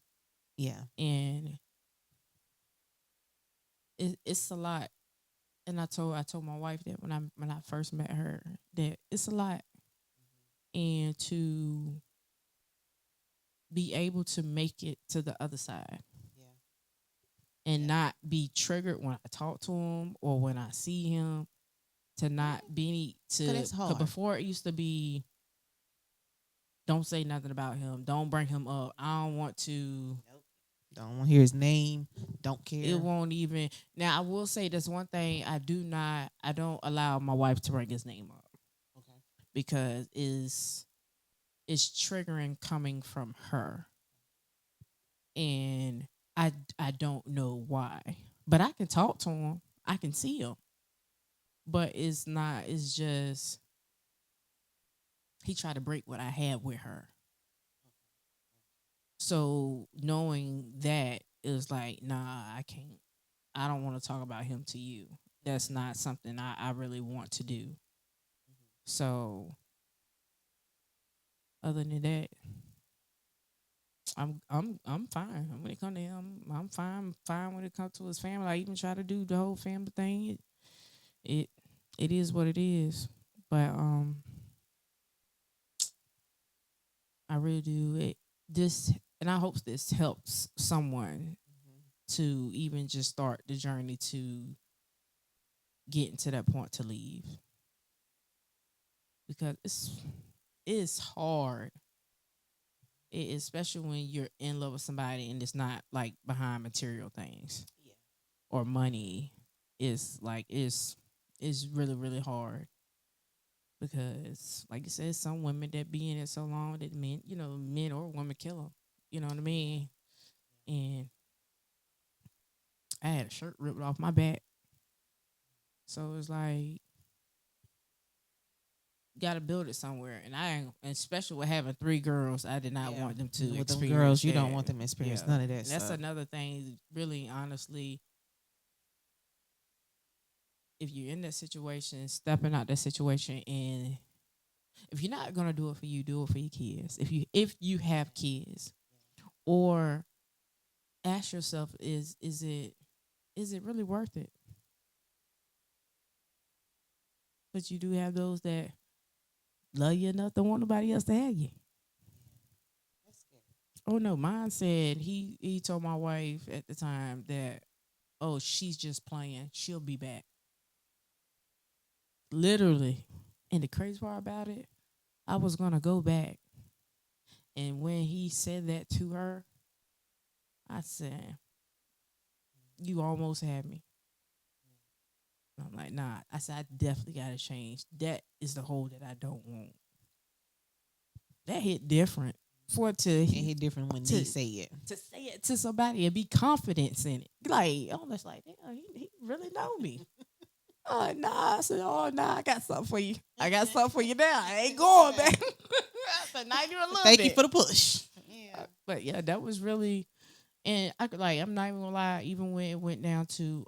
Yeah, and it's a lot. And I told my wife that when I first met her that it's a lot, and to be able to make it to the other side yeah, and yeah. not be triggered when I talk to him or when I see him, to not be Cause it's cause hard. before it used to be don't say nothing about him, don't bring him up, I don't want to. Nope. Don't want to hear his name. Don't It care. won't even. Now I will say there's one thing I don't allow my wife to bring his name up Okay. because is triggering coming from her, and I don't know why, but I can talk to him, I can see him, but it's not. It's just he tried to break what I had with her. So knowing that is like, nah, I can't. I don't want to talk about him to you. That's not something I really want to do. So other than that, I'm fine when it comes to him. I'm fine when it comes to his family. I even try to do the whole family thing. It it is what it is. But I really do it this, and I hope this helps someone to even just start the journey to getting to that point to leave, because it's hard. Especially when you're in love with somebody and it's not like behind material things Yeah. or money. It's like it's really really hard, because like you said, some women that be in it so long that men, men or women kill them. You know what I mean? And I had a shirt ripped off my back, so it's like got to build it somewhere. And and especially with having three girls, I did not Yeah. want them to With them experience girls, you don't that. want them to experience Yeah, none of that and that's stuff. another thing. Really, honestly, if you're in that situation, stepping out that situation, and if you're not gonna do it for you, do it for your kids. If you have kids, or ask yourself, is it really worth it? But you do have those that love you enough, don't want nobody else to have you. That's scary. Oh no, mine said he told my wife at the time that, oh, she's just playing, she'll be back. Literally. And the crazy part about it, I was gonna go back, and when he said that to her, I said, "You almost had me." I'm like, "Nah." I said, "I definitely gotta change. That is the hole that I don't want." That hit different for it It hit different when they to say it. to say it to somebody and be confident in it. Like almost like, damn, he really know me. Oh nah, I said, oh nah, I got something for you. I got something for you now. I ain't going back. I said, not even a little Thank you bit. for the push. Yeah. But yeah, that was really, and I could like, I'm not even gonna lie. Even when it went down to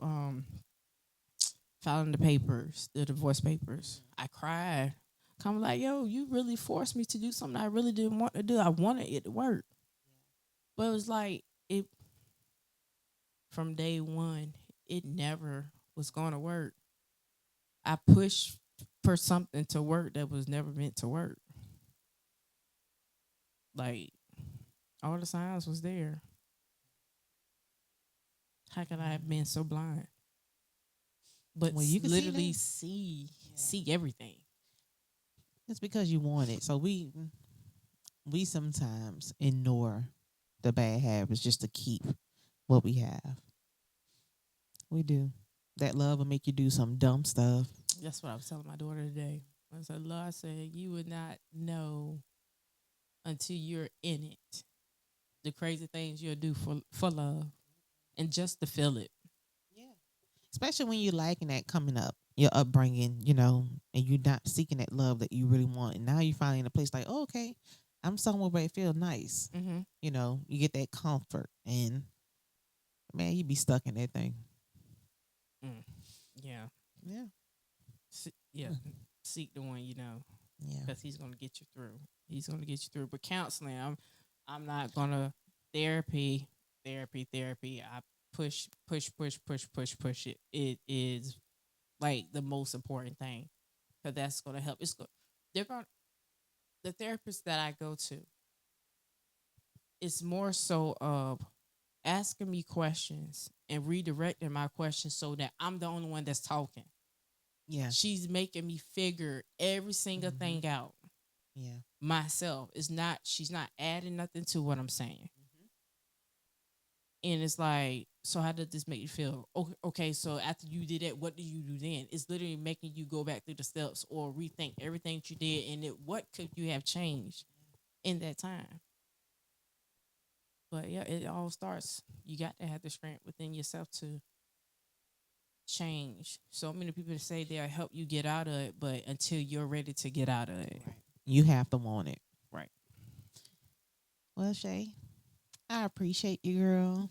filing the papers, the divorce papers, I cried. I'm like, yo, you really forced me to do something I really didn't want to do. I wanted it to work, but it was like it from day one. It never was going to work. I pushed for something to work that was never meant to work. Like all the signs was there. How could I have been so blind? But Well, you can see literally now. see everything. It's because you want it. So we sometimes ignore the bad habits just to keep what we have. We do. That love will make you do some dumb stuff. That's what I was telling my daughter today. I said, Lord, I said, you would not know until you're in it the crazy things you'll do for love and just to feel it. Yeah. Especially when you're liking that coming up, your upbringing, and you're not seeking that love that you really want. And now you're finally in a place like, oh, okay, I'm somewhere where it feels nice. Mm-hmm. You get that comfort. And man, you be stuck in that thing. Mm. Yeah. Yeah. Yeah. Seek the one you know, Yeah. because he's gonna get you through. He's gonna get you through. But counseling, I'm not gonna therapy. I push it. It is like the most important thing, because that's gonna help. They're going the therapist that I go to. It's more so of asking me questions and redirecting my questions so that I'm the only one that's talking. Yeah. She's making me figure every single Mhm. thing out Yeah. myself. She's not adding nothing to what I'm saying. Mhm. And it's like, so how did this make you feel? Okay, so after you did that, what do you do then? It's literally making you go back through the steps or rethink everything that you did, and what could you have changed in that time. But yeah, it all starts. You got to have the strength within yourself to change. So many people say they'll help you get out of it, but until you're ready to get out of it. Right. You have to want it. Right. Well, Shay, I appreciate you, girl.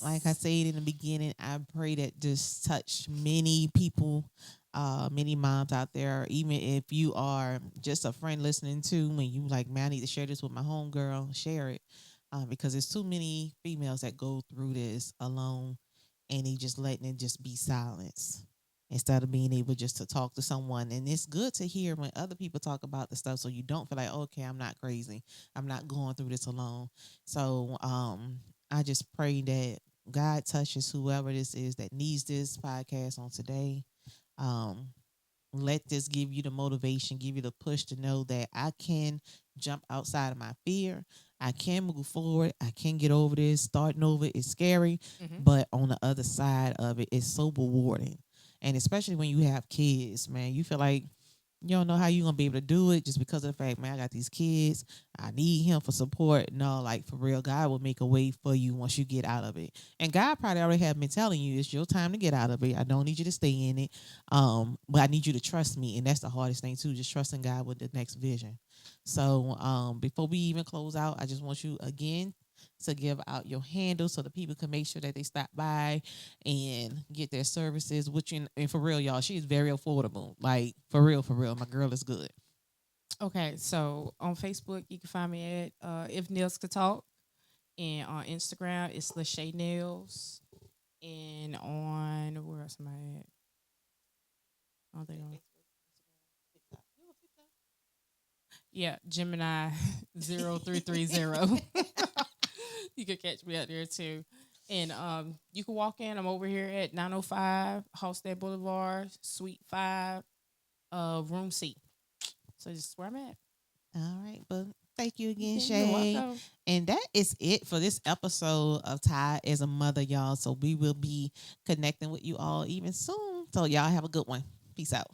Like I Yes. said in the beginning, I pray that this touched many people, many moms out there. Even if you are just a friend listening to, when you like, man, I need to share this with my homegirl, share it. because there's too many females that go through this alone, and they just letting it just be silence instead of being able just to talk to someone. And it's good to hear when other people talk about the stuff, so you don't feel like, okay, I'm not crazy, I'm not going through this alone. So I just pray that God touches whoever this is that needs this podcast on today. um Let this give you the motivation, give you the push to know that I can jump outside of my fear. I can move forward. I can get over this. Starting over is scary, Mm-hmm. but on the other side of it, it's so rewarding. And especially when you have kids, man, you feel like you don't know how you're gonna be able to do it just because of the fact, man, I got these kids. I need him for support. No, like for real, God will make a way for you once you get out of it. And God probably already have been telling you it's your time to get out of it. I don't need you to stay in it. But I need you to trust me. And that's the hardest thing too, just trusting God with the next vision. So before we even close out, I just want you again to give out your handle so the people can make sure that they stop by and get their services. Which and for real, y'all, she is very affordable. Like for real, my girl is good. Okay, so on Facebook you can find me at If Nails Could Talk, and on Instagram it's Lachey Nails, and on where else am I at? I don't think I'm, yeah, Gemini 0330. You can catch me out there too. And you can walk in. I'm over here at 905 Halstead Boulevard, Suite 5, room C. So just where I'm at. All right, but thank you again, You're Shay. welcome. And that is it for this episode of Ty as a Mother, y'all. So we will be connecting with you all even soon. So y'all have a good one. Peace out.